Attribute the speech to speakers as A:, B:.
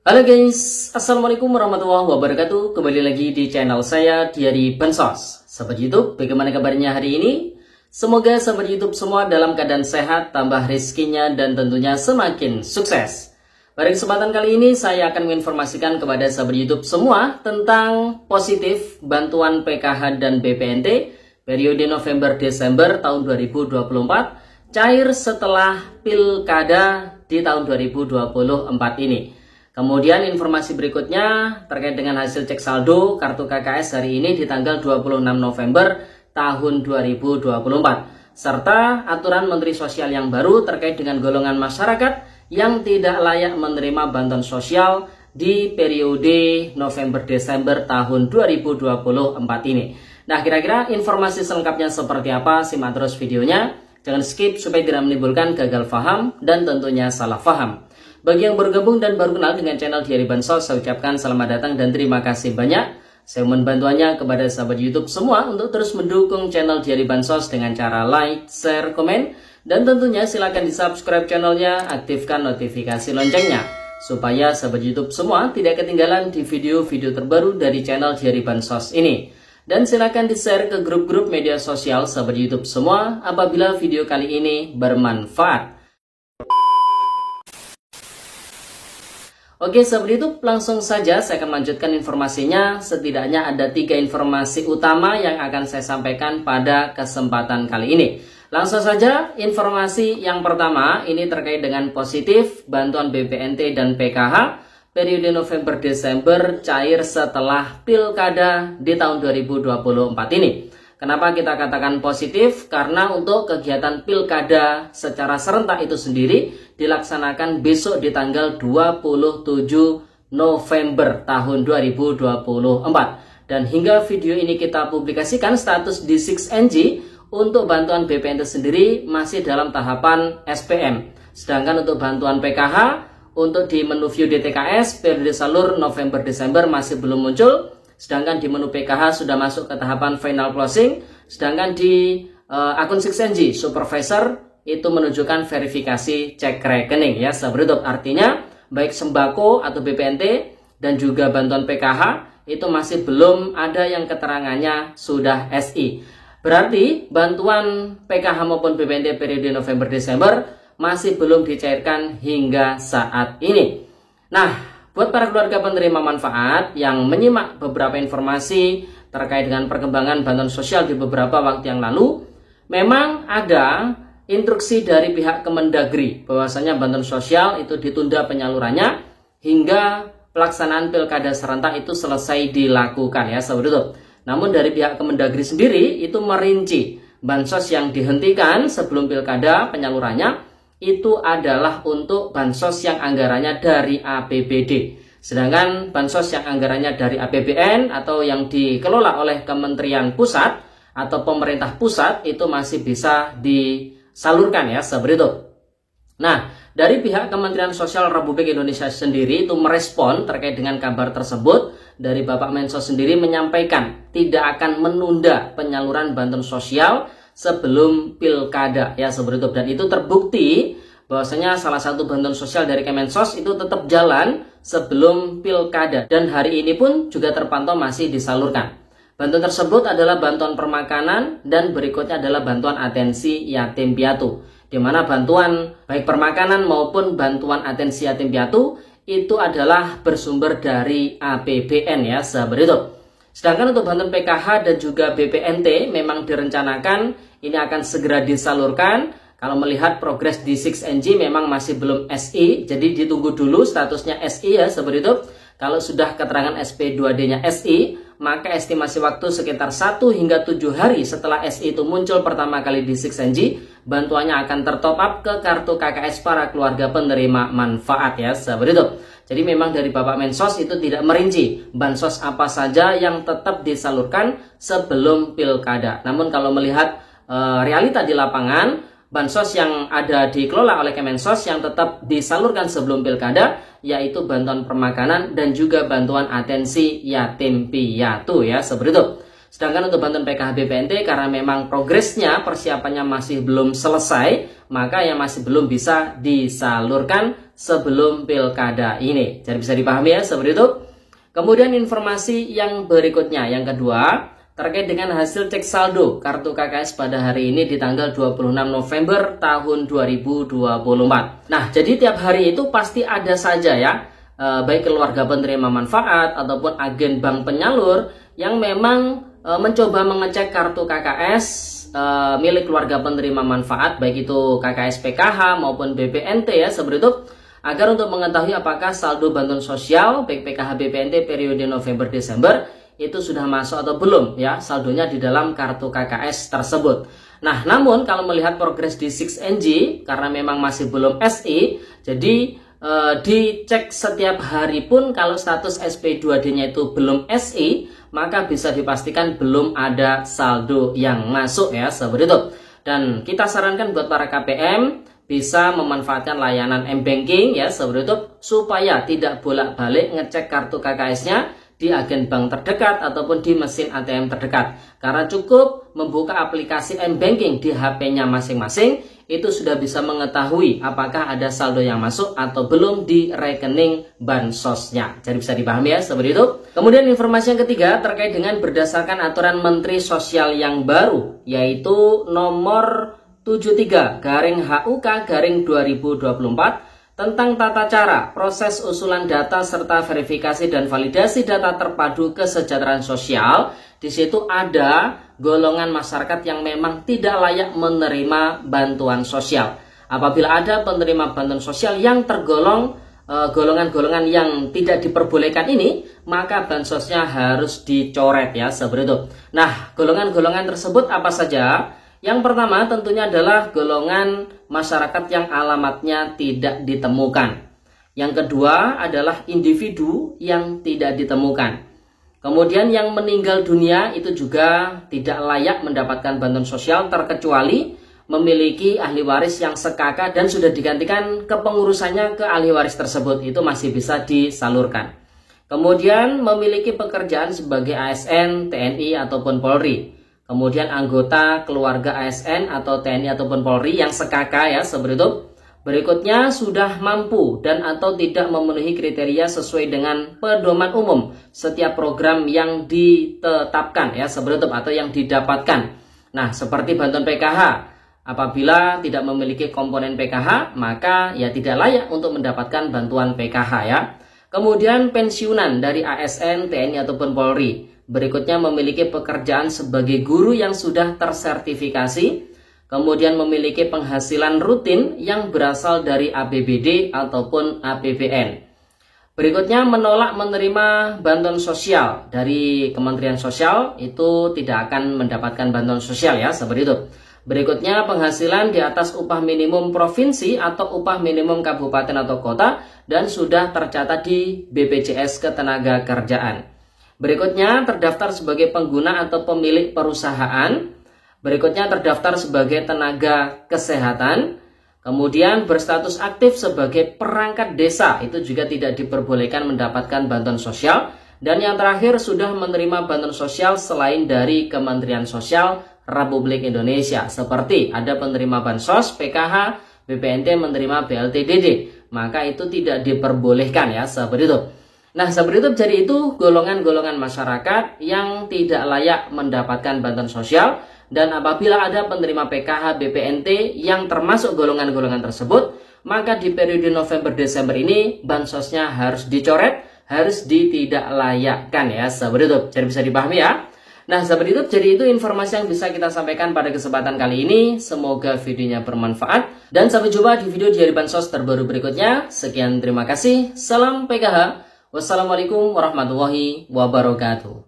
A: Halo guys, Assalamualaikum warahmatullahi wabarakatuh. Kembali lagi di channel saya, Diari Bansos. Sahabat YouTube, bagaimana kabarnya hari ini? Semoga sahabat YouTube semua dalam keadaan sehat, tambah rezekinya, dan tentunya semakin sukses. Pada kesempatan kali ini, saya akan menginformasikan kepada sahabat YouTube semua tentang positif bantuan PKH dan BPNT periode November-Desember tahun 2024 cair setelah Pilkada di tahun 2024 ini. Kemudian informasi berikutnya terkait dengan hasil cek saldo kartu KKS hari ini di tanggal 26 November tahun 2024. Serta aturan Menteri Sosial yang baru terkait dengan golongan masyarakat yang tidak layak menerima bantuan sosial di periode November-Desember tahun 2024 ini. Nah, kira-kira informasi selengkapnya seperti apa? Simak terus videonya. Jangan skip supaya tidak menimbulkan gagal paham dan tentunya salah paham. Bagi yang bergabung dan baru kenal dengan channel Diari Bansos, saya ucapkan selamat datang dan terima kasih banyak. Saya mohon bantuannya kepada sahabat YouTube semua untuk terus mendukung channel Diari Bansos dengan cara like, share, komen, dan tentunya silakan di subscribe channelnya, aktifkan notifikasi loncengnya, supaya sahabat YouTube semua tidak ketinggalan di video-video terbaru dari channel Diari Bansos ini. Dan silakan di share ke grup-grup media sosial sahabat YouTube semua apabila video kali ini bermanfaat. Oke sahabat YouTube, langsung saja saya akan melanjutkan informasinya. Setidaknya ada 3 informasi utama yang akan saya sampaikan pada kesempatan kali ini. Langsung saja, informasi yang pertama ini terkait dengan positif bantuan BPNT dan PKH periode November-Desember cair setelah Pilkada di tahun 2024 ini. Kenapa kita katakan positif? Karena untuk kegiatan Pilkada secara serentak itu sendiri dilaksanakan besok di tanggal 27 November tahun 2024. Dan hingga video ini kita publikasikan, status di 6NG untuk bantuan BPNT sendiri masih dalam tahapan SPM. Sedangkan untuk bantuan PKH untuk di menu view DTKS periode salur November-Desember masih belum muncul. Sedangkan di menu PKH sudah masuk ke tahapan final closing. Sedangkan di akun 6NG Supervisor itu menunjukkan verifikasi cek rekening ya sahabat YouTube. Artinya baik sembako atau BPNT dan juga bantuan PKH itu masih belum ada yang keterangannya sudah SI. Berarti bantuan PKH maupun BPNT periode November-Desember masih belum dicairkan hingga saat ini. Nah, buat para keluarga penerima manfaat yang menyimak beberapa informasi terkait dengan perkembangan bantuan sosial di beberapa waktu yang lalu, memang ada instruksi dari pihak Kemendagri bahwasanya bantuan sosial itu ditunda penyalurannya hingga pelaksanaan Pilkada serentak itu selesai dilakukan ya sahabat YouTube. Namun dari pihak Kemendagri sendiri itu merinci bansos yang dihentikan sebelum Pilkada penyalurannya itu adalah untuk bansos yang anggarannya dari APBD. Sedangkan bansos yang anggarannya dari APBN atau yang dikelola oleh Kementerian Pusat atau pemerintah pusat itu masih bisa disalurkan ya sahabat YouTube. Nah, dari pihak Kementerian Sosial Republik Indonesia sendiri itu merespon terkait dengan kabar tersebut. Dari Bapak Mensos sendiri menyampaikan tidak akan menunda penyaluran bantuan sosial sebelum Pilkada ya sahabat YouTube. Dan itu terbukti bahwasanya salah satu bantuan sosial dari Kemensos itu tetap jalan sebelum Pilkada dan hari ini pun juga terpantau masih disalurkan. Bantuan tersebut adalah bantuan permakanan dan berikutnya adalah bantuan atensi yatim piatu, di mana bantuan baik permakanan maupun bantuan atensi yatim piatu itu adalah bersumber dari APBN ya sahabat YouTube. Sedangkan untuk bantuan PKH dan juga BPNT memang direncanakan ini akan segera disalurkan. Kalau melihat progres di 6NG memang masih belum SI, jadi ditunggu dulu statusnya SI ya sahabat YouTube. Kalau sudah keterangan SP2D-nya SI, maka estimasi waktu sekitar 1 hingga 7 hari setelah SI itu muncul pertama kali di 6NG, bantuannya akan tertop up ke kartu KKS para keluarga penerima manfaat ya sahabat YouTube. Jadi memang dari Bapak Mensos itu tidak merinci bansos apa saja yang tetap disalurkan sebelum Pilkada. Namun kalau melihat realita di lapangan, bansos yang ada dikelola oleh Kemensos yang tetap disalurkan sebelum Pilkada yaitu bantuan permakanan dan juga bantuan atensi yatim piatu ya sahabat YouTube. Sedangkan untuk bantuan PKH BPNT karena memang progresnya persiapannya masih belum selesai, maka yang masih belum bisa disalurkan sebelum pilkada ini. Jadi bisa dipahami ya seperti itu. Kemudian informasi yang berikutnya, yang kedua, terkait dengan hasil cek saldo kartu KKS pada hari ini di tanggal 26 November tahun 2024. Nah, jadi tiap hari itu pasti ada saja ya, baik keluarga penerima manfaat ataupun agen bank penyalur yang memang mencoba mengecek kartu KKS milik keluarga penerima manfaat, baik itu KKS PKH maupun BPNT ya seperti itu, agar untuk mengetahui apakah saldo bantuan sosial baik PKH BPNT periode November Desember itu sudah masuk atau belum ya saldonya di dalam kartu KKS tersebut. Nah, namun kalau melihat progres di 6NG karena memang masih belum SI, jadi dicek setiap hari pun kalau status SP2D-nya itu belum SI, maka bisa dipastikan belum ada saldo yang masuk ya seperti itu. Dan kita sarankan buat para KPM bisa memanfaatkan layanan M-Banking ya seperti itu, supaya tidak bolak-balik ngecek kartu KKS-nya di agen bank terdekat ataupun di mesin ATM terdekat. Karena cukup membuka aplikasi M-Banking di HP-nya masing-masing, itu sudah bisa mengetahui apakah ada saldo yang masuk atau belum di rekening bansosnya. Jadi bisa dipahami ya seperti itu. Kemudian informasi yang ketiga terkait dengan berdasarkan aturan Menteri Sosial yang baru, yaitu nomor 73/HUK/2024 tentang tata cara, proses usulan data serta verifikasi dan validasi data terpadu kesejahteraan sosial. Di situ ada golongan masyarakat yang memang tidak layak menerima bantuan sosial. Apabila ada penerima bantuan sosial yang tergolong golongan-golongan yang tidak diperbolehkan ini, maka bansosnya harus dicoret ya seperti itu. Nah, golongan-golongan tersebut apa saja? Yang pertama tentunya adalah golongan masyarakat yang alamatnya tidak ditemukan. Yang kedua adalah individu yang tidak ditemukan. Kemudian yang meninggal dunia itu juga tidak layak mendapatkan bantuan sosial terkecuali memiliki ahli waris yang sekaka dan sudah digantikan kepengurusannya ke ahli waris tersebut, itu masih bisa disalurkan. Kemudian memiliki pekerjaan sebagai ASN, TNI ataupun Polri. Kemudian anggota keluarga ASN atau TNI ataupun Polri yang sekaka ya seperti itu. Berikutnya sudah mampu dan atau tidak memenuhi kriteria sesuai dengan pedoman umum setiap program yang ditetapkan ya seperti itu atau yang didapatkan. Nah, seperti bantuan PKH. Apabila tidak memiliki komponen PKH, maka ya tidak layak untuk mendapatkan bantuan PKH ya. Kemudian pensiunan dari ASN, TNI ataupun Polri. Berikutnya memiliki pekerjaan sebagai guru yang sudah tersertifikasi, kemudian memiliki penghasilan rutin yang berasal dari APBD ataupun APBN. Berikutnya menolak menerima bantuan sosial dari Kementerian Sosial, itu tidak akan mendapatkan bantuan sosial ya, seperti itu. Berikutnya penghasilan di atas upah minimum provinsi atau upah minimum kabupaten atau kota dan sudah tercatat di BPJS Ketenagakerjaan. Berikutnya terdaftar sebagai pengguna atau pemilik perusahaan. Berikutnya terdaftar sebagai tenaga kesehatan. Kemudian berstatus aktif sebagai perangkat desa, itu juga tidak diperbolehkan mendapatkan bantuan sosial. Dan yang terakhir sudah menerima bantuan sosial selain dari Kementerian Sosial Republik Indonesia. Seperti ada penerima bansos, PKH, BPNT menerima BLT-DD. Maka itu tidak diperbolehkan ya seperti itu. Nah, seperti itu, jadi itu golongan-golongan masyarakat yang tidak layak mendapatkan bantuan sosial. Dan apabila ada penerima PKH BPNT yang termasuk golongan-golongan tersebut, maka di periode November-Desember ini bansosnya harus dicoret, harus ditidaklayakkan ya, seperti itu. Jadi bisa dipahami ya. Nah, seperti itu, jadi itu informasi yang bisa kita sampaikan pada kesempatan kali ini. Semoga videonya bermanfaat. Dan sampai jumpa di video Diari Bansos terbaru berikutnya. Sekian, terima kasih. Salam PKH. Wassalamualaikum warahmatullahi wabarakatuh.